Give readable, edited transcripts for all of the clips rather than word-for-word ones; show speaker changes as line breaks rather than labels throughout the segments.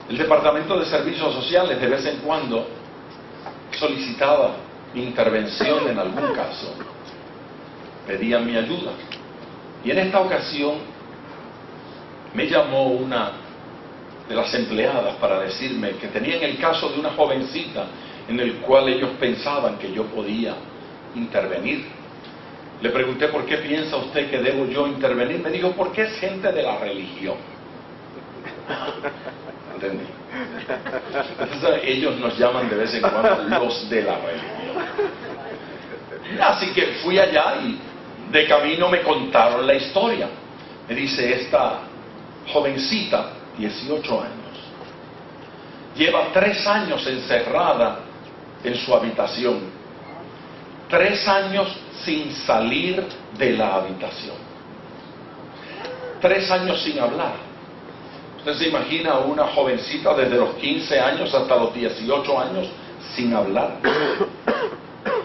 El Departamento de Servicios Sociales de vez en cuando solicitaba mi intervención en algún caso. Pedían mi ayuda. Y en esta ocasión me llamó una de las empleadas para decirme que tenían el caso de una jovencita en el cual ellos pensaban que yo podía intervenir. Le pregunté: ¿por qué piensa usted que debo yo intervenir? Me dijo: porque es gente de la religión. ¿Entendí? Entonces, ellos nos llaman de vez en cuando los de la religión. Así que fui allá y de camino me contaron la historia. Me dice: esta jovencita, 18 años, lleva 3 años encerrada en su habitación, 3 años sin salir de la habitación, 3 años sin hablar. Usted se imagina a una jovencita desde los 15 años hasta los 18 años sin hablar.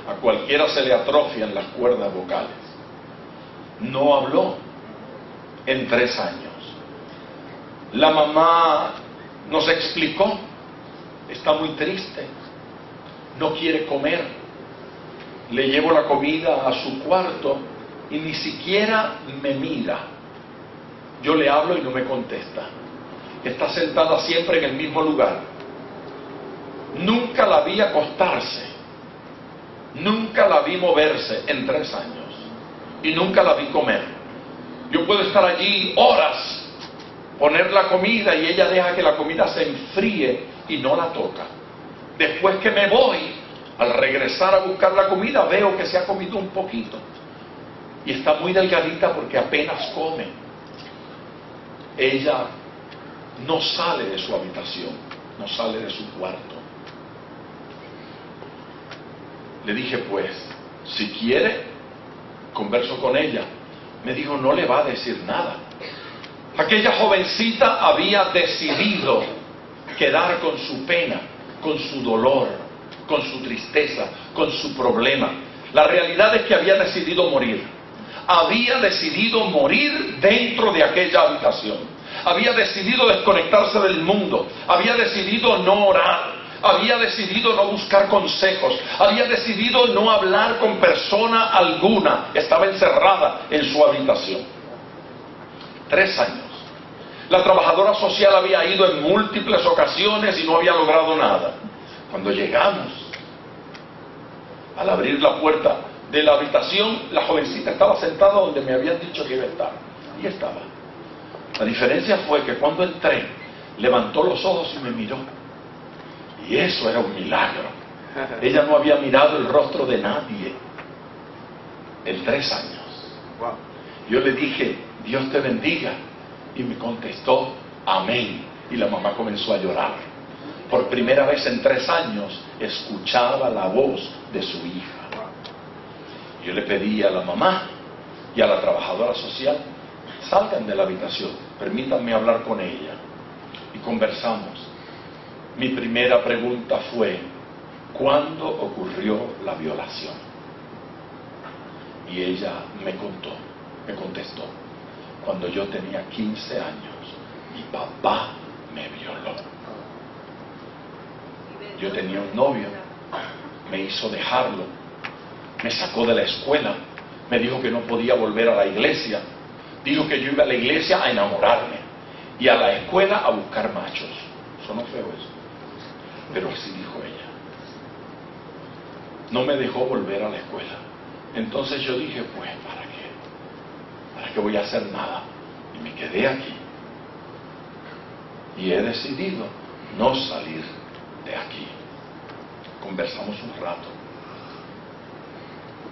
A cualquiera se le atrofian las cuerdas vocales. No habló en 3 años. La mamá nos explicó: está muy triste, no quiere comer. Le llevo la comida a su cuarto y ni siquiera me mira. Yo le hablo y no me contesta. Está sentada siempre en el mismo lugar. Nunca la vi acostarse, nunca la vi moverse en 3 años y nunca la vi comer. Yo puedo estar allí horas, poner la comida y ella deja que la comida se enfríe y no la toca. Después que me voy, al regresar a buscar la comida, veo que se ha comido un poquito y está muy delgadita porque apenas come. Ella no sale de su habitación, no sale de su cuarto. Le dije: pues, si quiere, converso con ella. Me dijo: no le va a decir nada. Aquella jovencita había decidido quedar con su pena, con su dolor, con su tristeza, con su problema. La realidad es que había decidido morir. Había decidido morir dentro de aquella habitación. Había decidido desconectarse del mundo. Había decidido no orar. Había decidido no buscar consejos. Había decidido no hablar con persona alguna. Estaba encerrada en su habitación. 3 años. La trabajadora social había ido en múltiples ocasiones y no había logrado nada. Cuando llegamos, al abrir la puerta de la habitación, la jovencita estaba sentada donde me habían dicho que iba a estar. Y estaba. La diferencia fue que cuando entré, levantó los ojos y me miró. Y eso era un milagro. Ella no había mirado el rostro de nadie en 3 años. Yo le dije: Dios te bendiga. Y me contestó: amén. Y la mamá comenzó a llorar. Por primera vez en 3 años escuchaba la voz de su hija. Yo le pedí a la mamá y a la trabajadora social: salgan de la habitación, permítanme hablar con ella. Y conversamos. Mi primera pregunta fue: ¿cuándo ocurrió la violación? Y ella me contestó: cuando yo tenía 15 años, mi papá me violó. Yo tenía un novio, me hizo dejarlo, me sacó de la escuela, me dijo que no podía volver a la iglesia, dijo que yo iba a la iglesia a enamorarme y a la escuela a buscar machos. Sonó feo eso, pero así dijo ella. No me dejó volver a la escuela. Entonces yo dije: pues, ¿para qué? ¿Para qué voy a hacer nada? Y me quedé aquí. Y he decidido no salir de aquí. Conversamos un rato.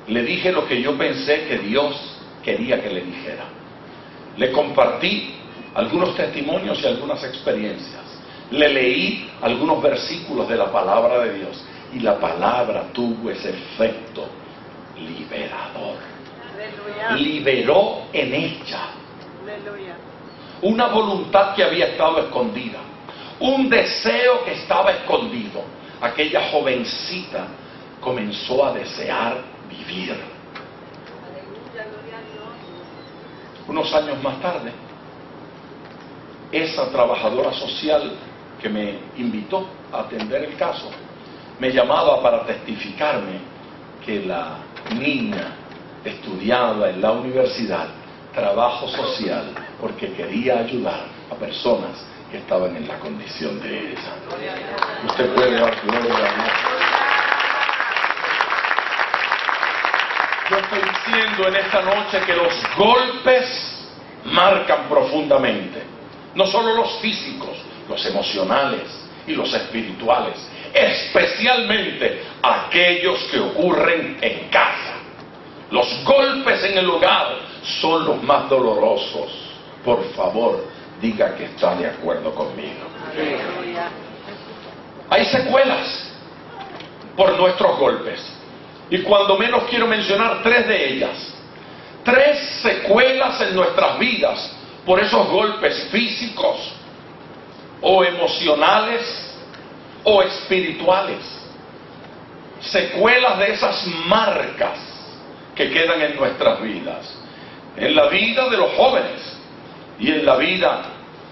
Le dije lo que yo pensé que Dios quería que le dijera. Le compartí algunos testimonios y algunas experiencias. Le leí algunos versículos de la palabra de Dios. Y la palabra tuvo ese efecto liberador. Aleluya. Liberó en ella. Aleluya. Una voluntad que había estado escondida. Un deseo que estaba escondido. Aquella jovencita comenzó a desear vivir.
Aleluya, gloria a Dios.
Unos años más tarde, esa trabajadora social que me invitó a atender el caso, me llamaba para testificarme que la niña estudiaba en la universidad trabajo social porque quería ayudar a personas que estaban en la condición de ella. Usted puede dar gloria a Dios. Yo estoy diciendo en esta noche que los golpes marcan profundamente, no solo los físicos, los emocionales y los espirituales, especialmente aquellos que ocurren en casa. Los golpes en el hogar son los más dolorosos. Por favor, diga que está de acuerdo conmigo. Hay secuelas por nuestros golpes. Y cuando menos quiero mencionar 3 de ellas. 3 secuelas en nuestras vidas por esos golpes físicos o emocionales o espirituales. Secuelas de esas marcas que quedan en nuestras vidas. En la vida de los jóvenes y en la vida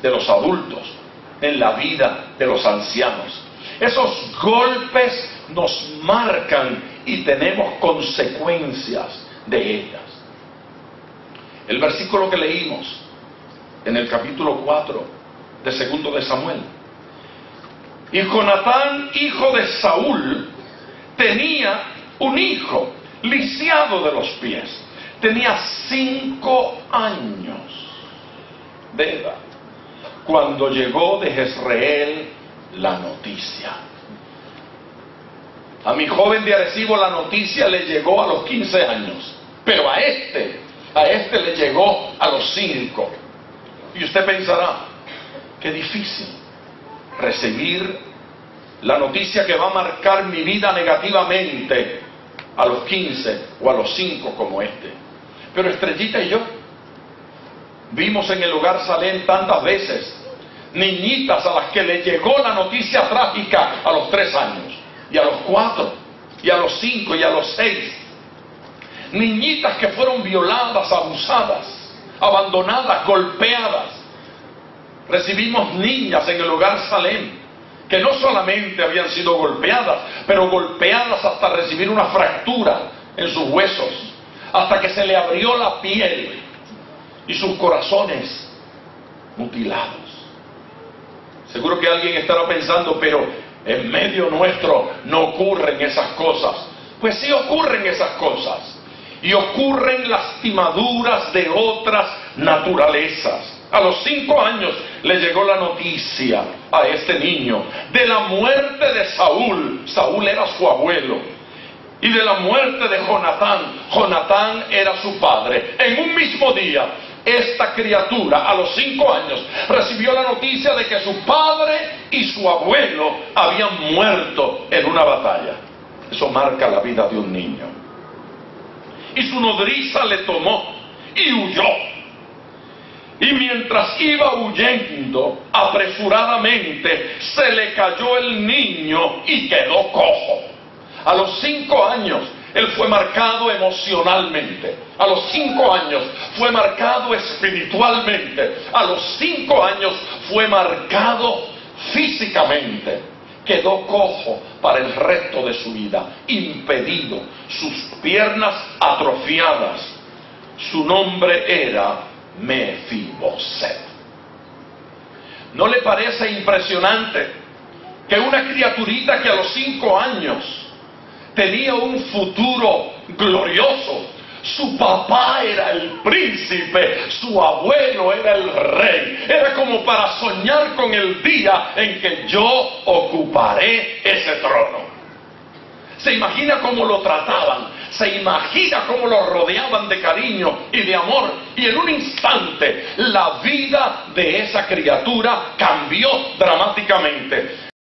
de los adultos, en la vida de los ancianos. Esos golpes nos marcan y tenemos consecuencias de ellas. El versículo que leímos en el capítulo 4 de 2 de Samuel. Y Jonatán, hijo de Saúl, tenía un hijo lisiado de los pies. Tenía 5 años de edad cuando llegó de Jezreel la noticia. A mi joven de Arecibo la noticia le llegó a los 15 años, pero a este le llegó a los 5. Y usted pensará, qué difícil recibir la noticia que va a marcar mi vida negativamente a los 15 o a los 5 como este. Pero Estrellita y yo vimos en el hogar Salem tantas veces niñitas a las que le llegó la noticia trágica a los 3 años, y a los 4, y a los 5, y a los 6. Niñitas que fueron violadas, abusadas, abandonadas, golpeadas. Recibimos niñas en el hogar Salem que no solamente habían sido golpeadas, pero golpeadas hasta recibir una fractura en sus huesos, hasta que se le abrió la piel y sus corazones mutilados. Seguro que alguien estará pensando, pero en medio nuestro no ocurren esas cosas. Pues sí ocurren esas cosas, y ocurren lastimaduras de otras naturalezas. A los 5 años le llegó la noticia a este niño de la muerte de Saúl. Saúl era su abuelo. Y de la muerte de Jonatán. Jonatán era su padre. En un mismo día, esta criatura a los 5 años recibió la noticia de que su padre y su abuelo habían muerto en una batalla. Eso marca la vida de un niño. Y su nodriza le tomó y huyó. Y mientras iba huyendo apresuradamente, se le cayó el niño y quedó cojo. A los 5 años, él fue marcado emocionalmente. A los 5 años fue marcado espiritualmente. A los 5 años fue marcado físicamente. Quedó cojo para el resto de su vida, impedido, sus piernas atrofiadas. Su nombre era Mefiboset. ¿No le parece impresionante que una criaturita que a los 5 años tenía un futuro glorioso? Su papá era el príncipe, su abuelo era el rey. Era como para soñar con el día en que yo ocuparé ese trono. Se imagina cómo lo trataban, se imagina cómo lo rodeaban de cariño y de amor, y en un instante la vida de esa criatura cambió dramáticamente.